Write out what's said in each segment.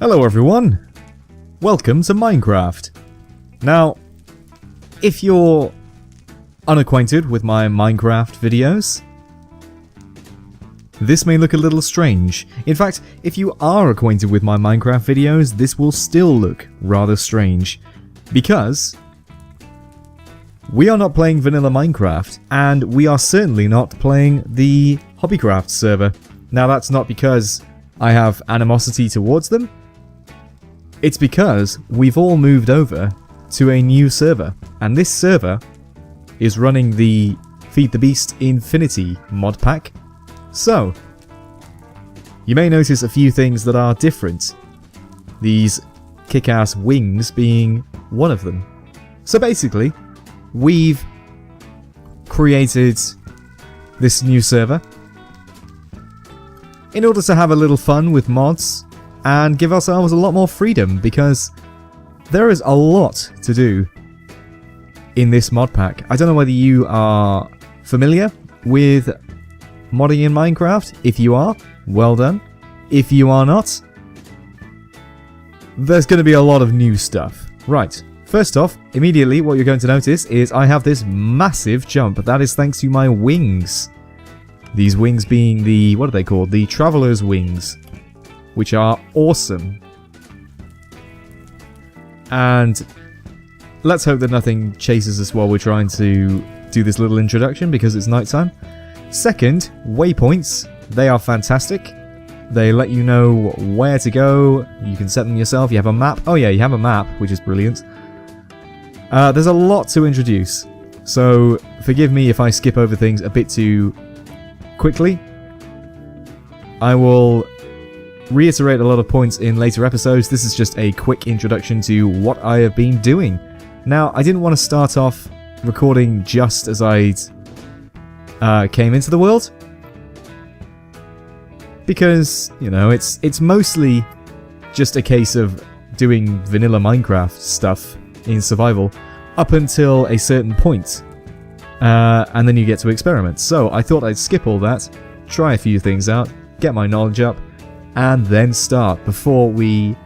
Hello everyone! Welcome to Minecraft. Now, if you're unacquainted with my Minecraft videos, this may look a little strange. In fact, if you are acquainted with my Minecraft videos, this will still look rather strange. Because we are not playing vanilla Minecraft, and we are certainly not playing the Hobbycraft server. Now that's not because I have animosity towards them. It's because we've all moved over to a new server, and this server is running the Feed the Beast Infinity mod pack. So, you may notice a few things that are different, these kick-ass wings being one of them. So basically, we've created this new server in order to have a little fun with mods and give ourselves a lot more freedom, because there is a lot to do in this mod pack. I don't know whether you are familiar with modding in Minecraft. If you are, well done. If you are not, there's going to be a lot of new stuff. Right, first off, immediately what you're going to notice is I have this massive jump. That is thanks to my wings. These wings being the, what are they called? The Traveler's Wings, which are awesome. And let's hope that nothing chases us while we're trying to do this little introduction, because it's nighttime. Second, waypoints. They are fantastic. They let you know where to go. You can set them yourself. You have a map. Oh yeah, you have a map, which is brilliant. There's a lot to introduce, so forgive me if I skip over things a bit too quickly. I will reiterate a lot of points in later episodes. This is just a quick introduction to what I have been doing. Now, I didn't want to start off recording just as I came into the world, because, you know, it's mostly just a case of doing vanilla Minecraft stuff in survival up until a certain point, and then you get to experiment. So I thought I'd skip all that, try a few things out, get my knowledge up, and then start before we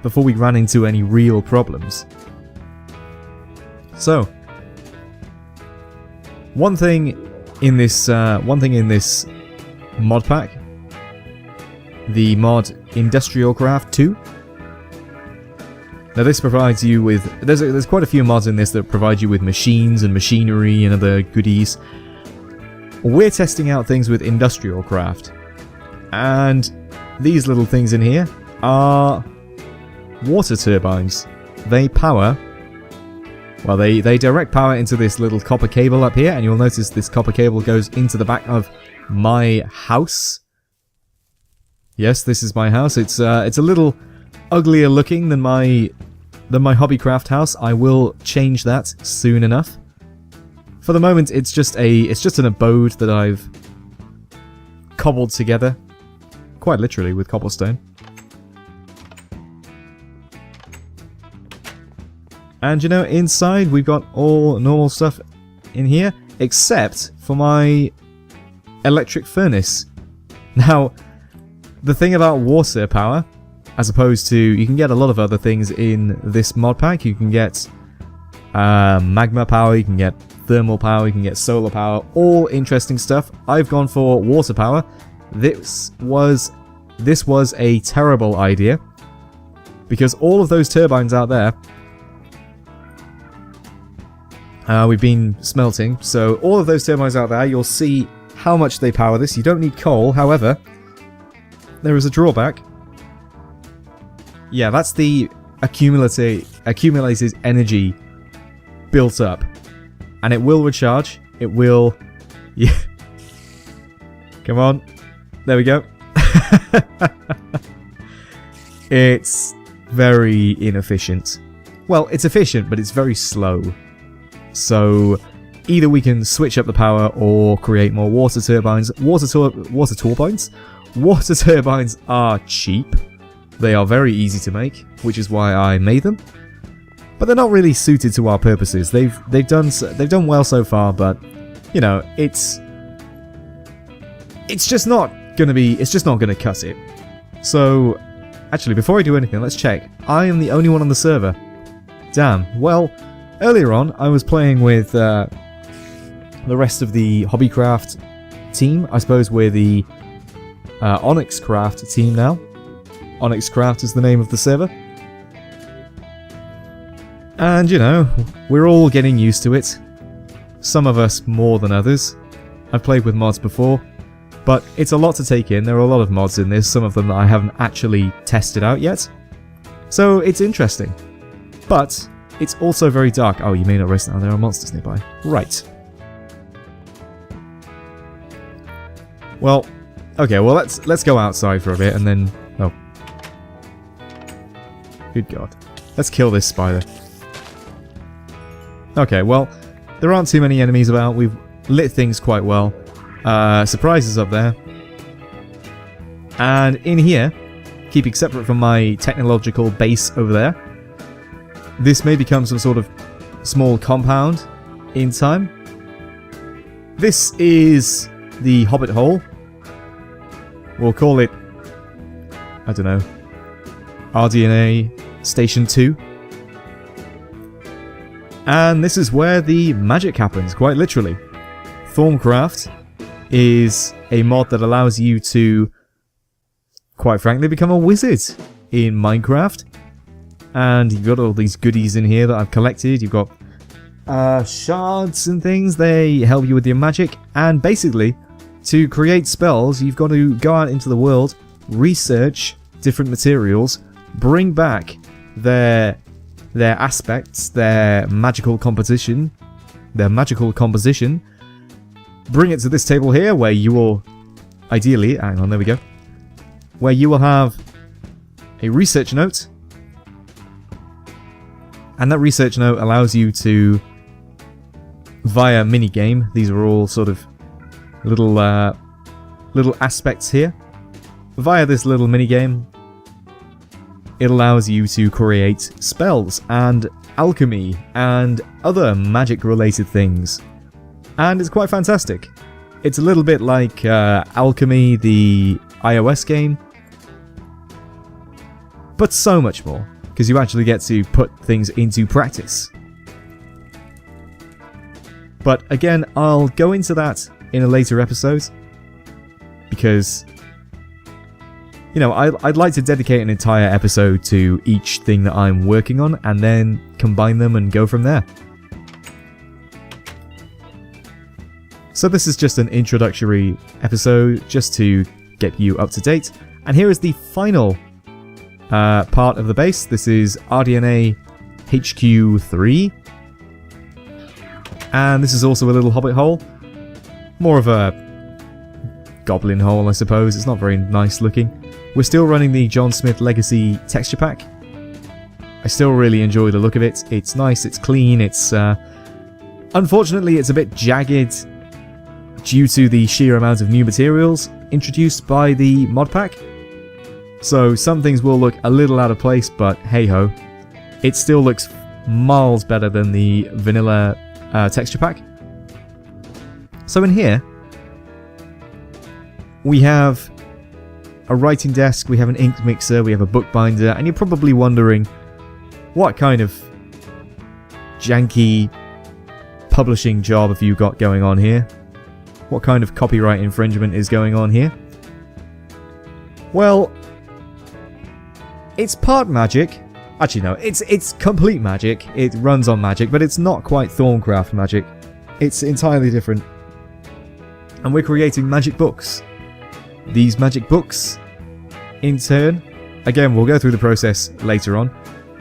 ran into any real problems. So, one thing in this mod pack, the mod Industrial Craft 2. Now this provides you with, there's quite a few mods in this that provide you with machines and machinery and other goodies. We're testing out things with Industrial Craft, and these little things in here are water turbines. They power, well, they direct power into this little copper cable up here, and you'll notice this copper cable goes into the back of my house. Yes, this is my house. It's a little uglier looking than my Hobbycraft house. I will change that soon enough. For the moment, it's just an abode that I've cobbled together, quite literally, with cobblestone. And you know, inside we've got all normal stuff in here, except for my electric furnace. Now, the thing about water power, as opposed to, you can get a lot of other things in this mod pack. You can get magma power, you can get thermal power, you can get solar power, all interesting stuff. I've gone for water power. This was a terrible idea, because all of those turbines out there, we've been smelting, so all of those turbines out there, you'll see how much they power this. You don't need coal, however, there is a drawback. Yeah, that's the accumulated energy built up, and it will recharge. It will, yeah. Come on, there we go. It's very inefficient. Well, it's efficient, but it's very slow. So either we can switch up the power or create more water turbines. Water turbines are cheap. They are very easy to make, which is why I made them. But they're not really suited to our purposes. They've done well so far, but you know, it's just not gonna cut it. So, actually, before I do anything, let's check. I am the only one on the server. Damn. Well, earlier on, I was playing with the rest of the Hobbycraft team. I suppose we're the Oxycraft team now. Oxycraft is the name of the server. And, you know, we're all getting used to it. Some of us more than others. I've played with mods before, but it's a lot to take in. There are a lot of mods in this, some of them that I haven't actually tested out yet. So it's interesting. But it's also very dark. Oh, you may not rest now, there are monsters nearby. Right. Well, okay, well let's go outside for a bit and then... Oh. Good God. Let's kill this spider. Okay, well, there aren't too many enemies about. We've lit things quite well. Surprises up there. And in here, keeping separate from my technological base over there, this may become some sort of small compound in time. This is the Hobbit Hole. We'll call it, I don't know, RDNA Station 2. And this is where the magic happens, quite literally. Thorncraft is a mod that allows you to, quite frankly, become a wizard in Minecraft. And you've got all these goodies in here that I've collected. You've got shards and things. They help you with your magic. And basically, to create spells, you've got to go out into the world, research different materials, bring back their aspects, their magical composition, bring it to this table here where you will ideally, hang on, there we go, where you will have a research note, and that research note allows you to, via minigame, these are all sort of little aspects here, via this little minigame, it allows you to create spells and alchemy and other magic related things. And it's quite fantastic. It's a little bit like Alchemy, the iOS game, but so much more, because you actually get to put things into practice. But again, I'll go into that in a later episode, because, you know, I'd like to dedicate an entire episode to each thing that I'm working on, and then combine them and go from there. So this is just an introductory episode, just to get you up to date. And here is the final part of the base. This is RDNA HQ3. And this is also a little hobbit hole. More of a goblin hole, I suppose. It's not very nice looking. We're still running the John Smith Legacy texture pack. I still really enjoy the look of it. It's nice, it's clean, it's... unfortunately, it's a bit jagged due to the sheer amount of new materials introduced by the mod pack. So some things will look a little out of place, but hey-ho. It still looks miles better than the vanilla texture pack. So in here, we have a writing desk, we have an ink mixer, we have a bookbinder, and you're probably wondering what kind of janky publishing job have you got going on here? What kind of copyright infringement is going on here? Well, it's part magic. Actually, no, it's complete magic. It runs on magic, but it's not quite Thorncraft magic. It's entirely different. And we're creating magic books. These magic books, in turn, again, we'll go through the process later on.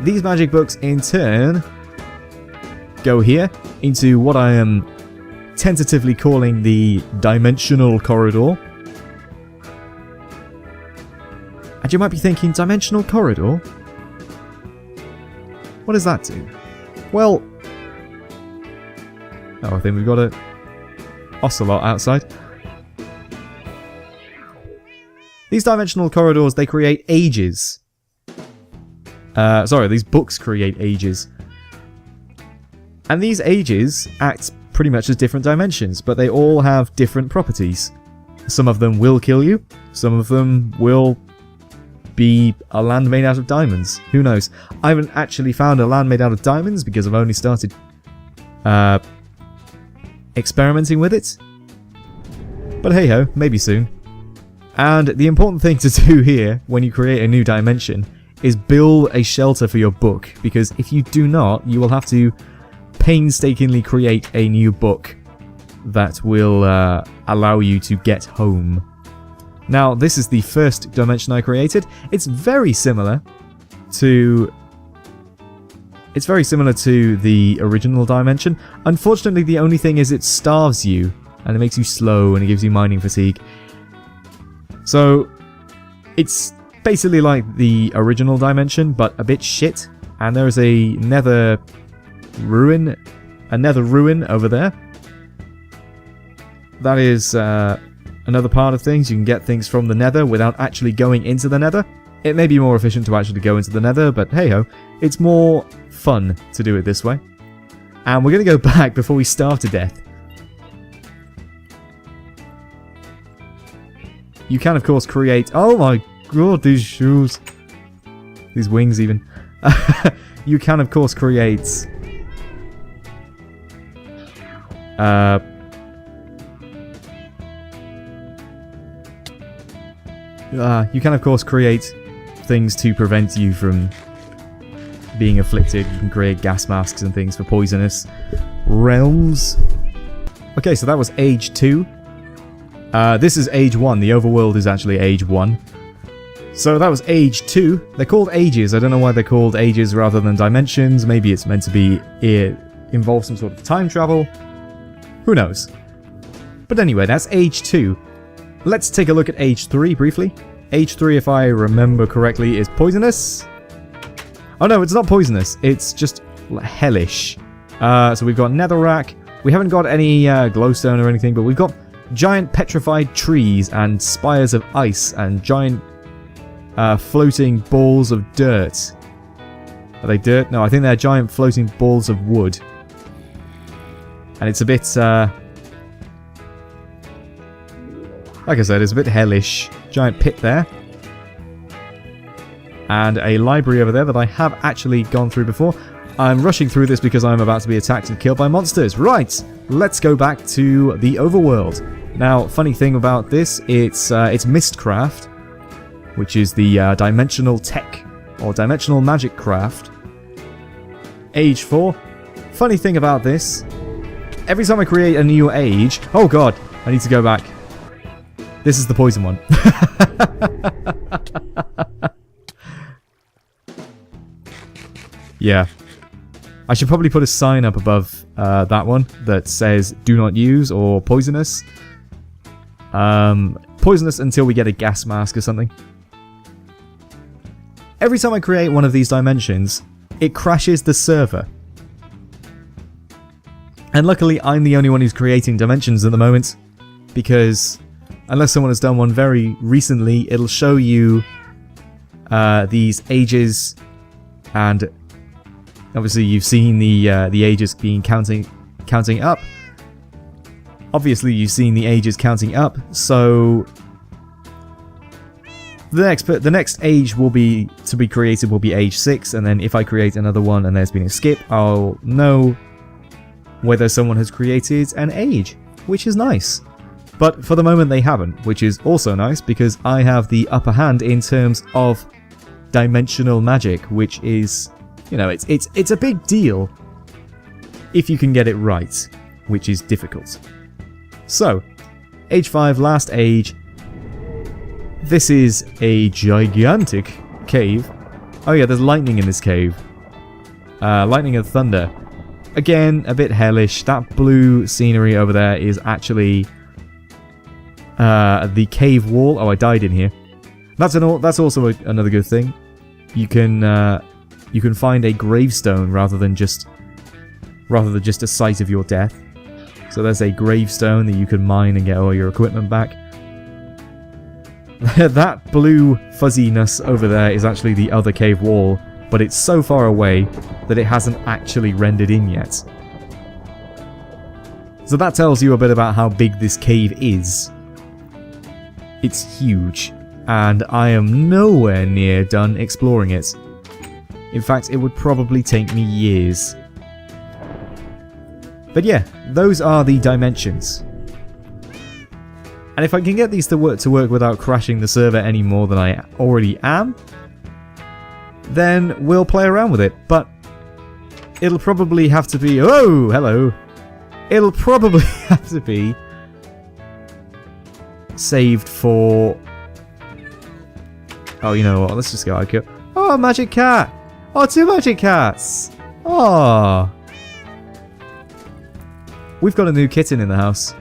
These magic books, in turn, go here into what I am tentatively calling the dimensional corridor. And you might be thinking, dimensional corridor? What does that do? Well, oh, I think we've got a ocelot outside. These dimensional corridors, they create ages. Sorry, these books create ages. And these ages act pretty much as different dimensions, but they all have different properties. Some of them will kill you, some of them will be a land made out of diamonds. Who knows? I haven't actually found a land made out of diamonds because I've only started experimenting with it. But hey ho, maybe soon. And the important thing to do here when you create a new dimension is build a shelter for your book, because if you do not, you will have to painstakingly create a new book that will allow you to get home. Now, this is the first dimension I created. It's very similar to the original dimension. Unfortunately, the only thing is it starves you, and it makes you slow, and it gives you mining fatigue. So, it's basically like the original dimension, but a bit shit. And there is a nether ruin over there. That is another part of things. You can get things from the nether without actually going into the nether. It may be more efficient to actually go into the nether, but hey ho, it's more fun to do it this way. And we're going to go back before we starve to death. You can, of course, create... Oh my god, these shoes. These wings, even. You can, of course, create... you can, of course, create things to prevent you from being afflicted. You can create gas masks and things for poisonous realms. Okay, so that was Age 2. This is Age 1. The overworld is actually Age 1. So that was Age 2. They're called ages. I don't know why they're called ages rather than dimensions. Maybe it's meant to be... involve some sort of time travel. Who knows? But anyway, that's Age 2. Let's take a look at Age 3 briefly. Age 3, if I remember correctly, is poisonous. Oh no, it's not poisonous. It's just hellish. So we've got netherrack. We haven't got any glowstone or anything, but we've got giant petrified trees and spires of ice and giant floating balls of dirt. Are they dirt? No, I think they're giant floating balls of wood. And it's a bit... like I said, it's a bit hellish. Giant pit there. And a library over there that I have actually gone through before. I'm rushing through this because I'm about to be attacked and killed by monsters. Right, let's go back to the overworld. Now, funny thing about this, it's Mistcraft, which is the dimensional tech, or dimensional magic craft. Age 4. Funny thing about this, every time I create a new age... Oh god, I need to go back. This is the poison one. Yeah. I should probably put a sign up above that one that says do not use or poisonous. Poisonous until we get a gas mask or something. Every time I create one of these dimensions, it crashes the server. And luckily I'm the only one who's creating dimensions at the moment, because unless someone has done one very recently, it'll show you these ages, and obviously you've seen the ages being counting up. Obviously you've seen the ages counting up, so the next age to be created will be age 6, and then if I create another one and there's been a skip, I'll know whether someone has created an age, which is nice. But for the moment they haven't, which is also nice because I have the upper hand in terms of dimensional magic, which is, you know, it's a big deal if you can get it right, which is difficult. So, Age 5, last age. This is a gigantic cave. Oh yeah, there's lightning in this cave. Lightning and thunder. Again, a bit hellish. That blue scenery over there is actually the cave wall. Oh, I died in here. That's also another good thing. You can find a gravestone rather than just a site of your death. So there's a gravestone that you can mine and get all your equipment back. That blue fuzziness over there is actually the other cave wall, but it's so far away that it hasn't actually rendered in yet. So that tells you a bit about how big this cave is. It's huge. and I am nowhere near done exploring it. In fact, it would probably take me years. But yeah, those are the dimensions. And if I can get these to work without crashing the server any more than I already am, then we'll play around with it. But it'll probably have to be... Oh, hello! It'll probably have to be saved for... Oh, you know what? Let's just go out. Oh, magic cat! Oh, 2 magic cats! Oh! We've got a new kitten in the house.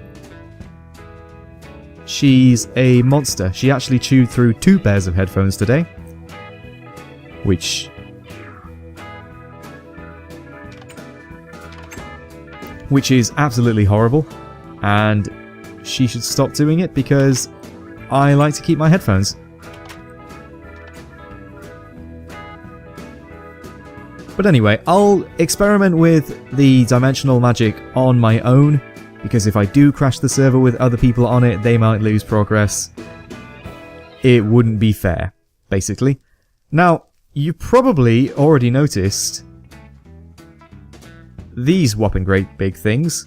She's a monster. She actually chewed through 2 pairs of headphones today. Which is absolutely horrible. And she should stop doing it because I like to keep my headphones. But anyway, I'll experiment with the dimensional magic on my own, because if I do crash the server with other people on it, they might lose progress. It wouldn't be fair, basically. Now, you probably already noticed these whopping great big things.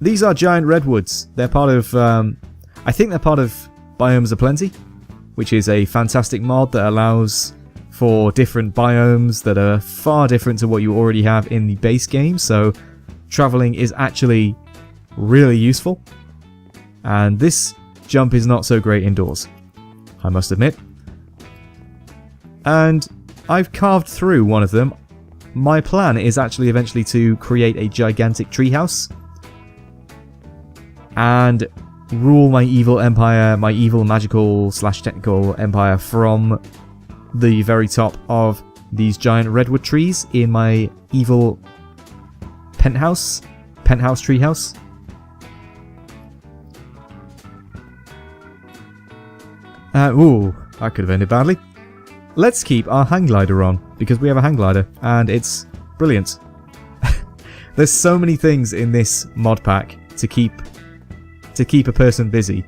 These are giant redwoods. They're part of, I think they're part of Biomes Aplenty, which is a fantastic mod that allows for different biomes that are far different to what you already have in the base game, so traveling is actually really useful. And this jump is not so great indoors, I must admit. And I've carved through one of them. My plan is actually eventually to create a gigantic treehouse and rule my evil empire, my evil magical / technical empire from the very top of these giant redwood trees in my evil penthouse treehouse. Ooh, that could have ended badly. Let's keep our hang glider on, because we have a hang glider, and it's brilliant. There's so many things in this mod pack to keep a person busy.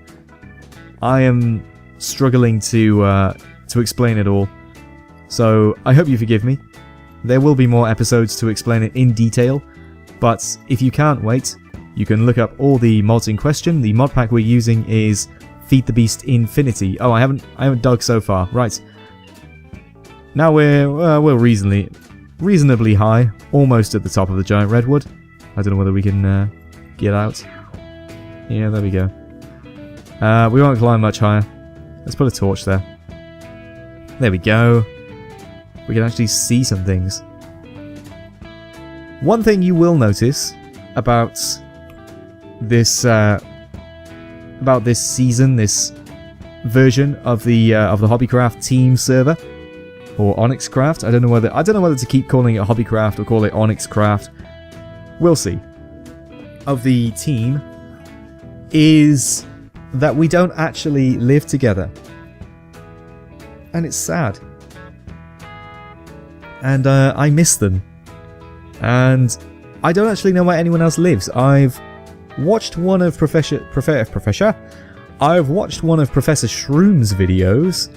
I am struggling to explain it all, so I hope you forgive me. There will be more episodes to explain it in detail, but if you can't wait, you can look up all the mods in question. The mod pack we're using is Feed the Beast Infinity. Oh, I haven't dug so far. Right. Now we're reasonably high, almost at the top of the giant redwood. I don't know whether we can get out. Yeah, there we go. We won't climb much higher. Let's put a torch there. There we go. We can actually see some things. One thing you will notice about this season, this version of the Hobbycraft team server, or Oxycraft. I don't know whether to keep calling it Hobbycraft or call it Oxycraft. We'll see. Of the team is that we don't actually live together. And it's sad. And I miss them. And I don't actually know where anyone else lives. I've watched one of Professor Shroom's videos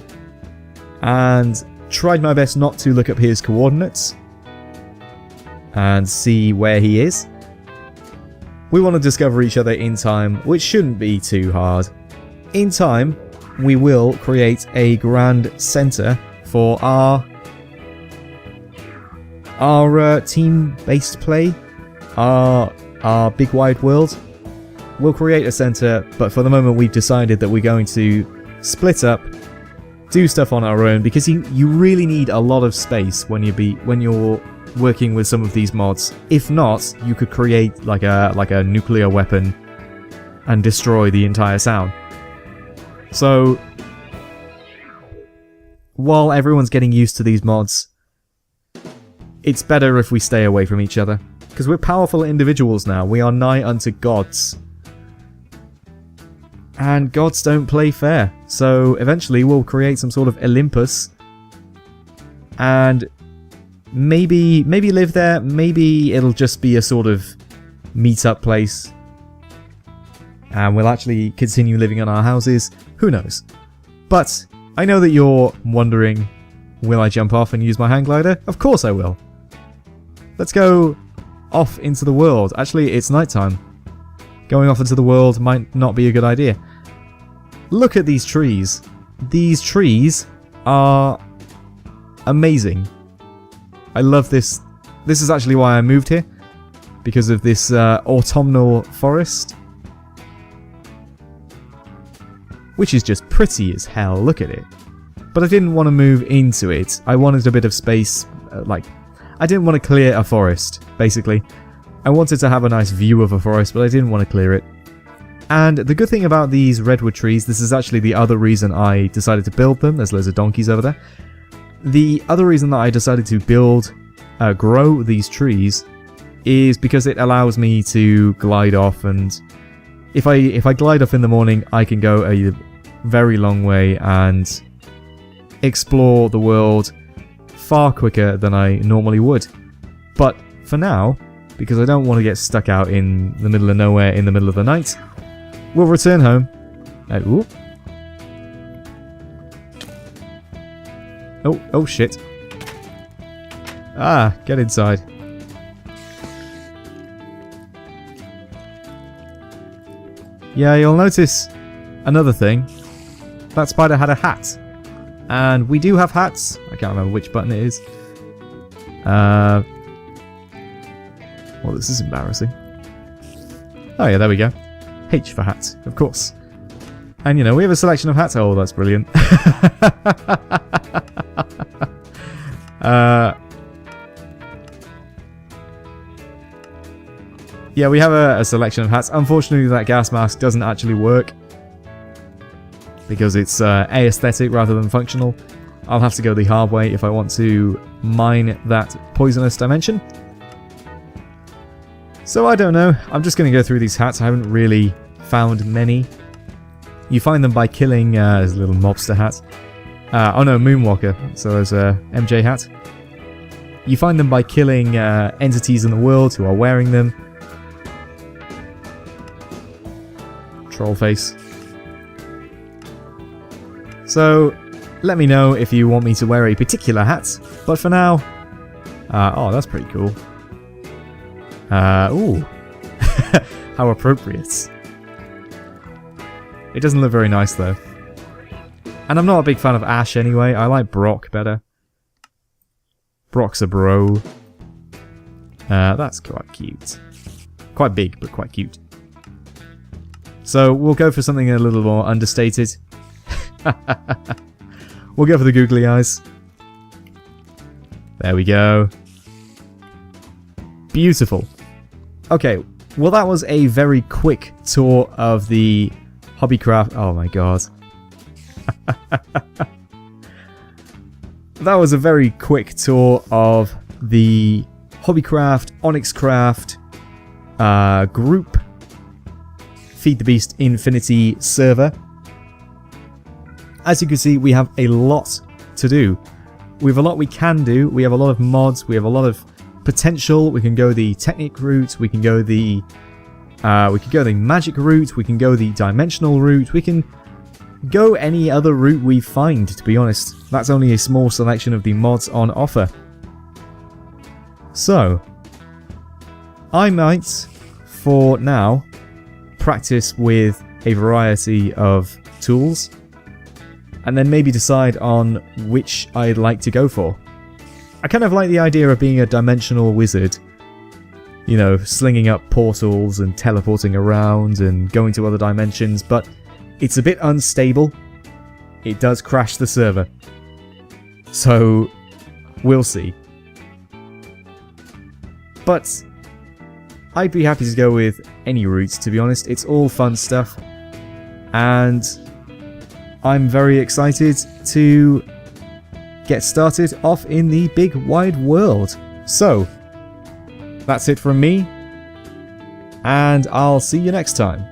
and tried my best not to look up his coordinates and see where he is. We want to discover each other in time, which shouldn't be too hard. In time, we will create a grand center for our team-based play, our big wide world. We'll create a center, but for the moment we've decided that we're going to split up, do stuff on our own, because you really need a lot of space when you're working with some of these mods. If not, you could create like a nuclear weapon and destroy the entire town. So while everyone's getting used to these mods, it's better if we stay away from each other, because we're powerful individuals now. We are nigh unto gods. And gods don't play fair. So eventually we'll create some sort of Olympus and maybe live there. Maybe it'll just be a sort of meet-up place and we'll actually continue living in our houses. Who knows? But I know that you're wondering, will I jump off and use my hang glider? Of course I will. Let's go off into the world. Actually, it's nighttime. Going off into the world might not be a good idea. Look at these trees. These trees are amazing. I love this. This is actually why I moved here. Because of this autumnal forest. Which is just pretty as hell. Look at it. But I didn't want to move into it. I wanted a bit of space. I didn't want to clear a forest, basically. I wanted to have a nice view of a forest, but I didn't want to clear it. And the good thing about these redwood trees, this is actually the other reason I decided to build them. There's loads of donkeys over there. The other reason that I decided to grow these trees is because it allows me to glide off, and if I glide off in the morning, I can go a very long way and explore the world far quicker than I normally would. But for now, because I don't want to get stuck out in the middle of nowhere in the middle of the night, we'll return home. Oh shit. Ah, get inside. Yeah, you'll notice another thing. That spider had a hat. And we do have hats. I can't remember which button it is. Well, this is embarrassing. Oh yeah, there we go. H for hat, of course. And you know, we have a selection of hats. Oh, that's brilliant. Yeah, we have a selection of hats. Unfortunately, that gas mask doesn't actually work. Because it's aesthetic rather than functional. I'll have to go the hard way if I want to mine that poisonous dimension. So I don't know. I'm just going to go through these hats. I haven't really found many. You find them by killing... there's a little mobster hat. Oh no, Moonwalker. So there's a MJ hat. You find them by killing entities in the world who are wearing them. Trollface. So, let me know if you want me to wear a particular hat. But for now... oh, that's pretty cool. Ooh. How appropriate. It doesn't look very nice, though. And I'm not a big fan of Ash anyway. I like Brock better. Brock's a bro. That's quite cute. Quite big, but quite cute. So, we'll go for something a little more understated. We'll go for the googly eyes. There we go. Beautiful. Okay, well that was a very quick tour of the Hobbycraft. Oh my god. That was a very quick tour of the Hobbycraft, Oxycraft group Feed the Beast Infinity server. As you can see, we have a lot to do. We have a lot we can do. We have a lot of mods. We have a lot of potential. We can go the Technic route. We can go the magic route. We can go the dimensional route. We can go any other route we find, to be honest. That's only a small selection of the mods on offer. So, I might, for now, practice with a variety of tools, and then maybe decide on which I'd like to go for. I kind of like the idea of being a dimensional wizard, you know, slinging up portals and teleporting around and going to other dimensions, but it's a bit unstable. It does crash the server. So, we'll see. But I'd be happy to go with any route, to be honest. It's all fun stuff. And I'm very excited to get started off in the big wide world. So, that's it from me. And I'll see you next time.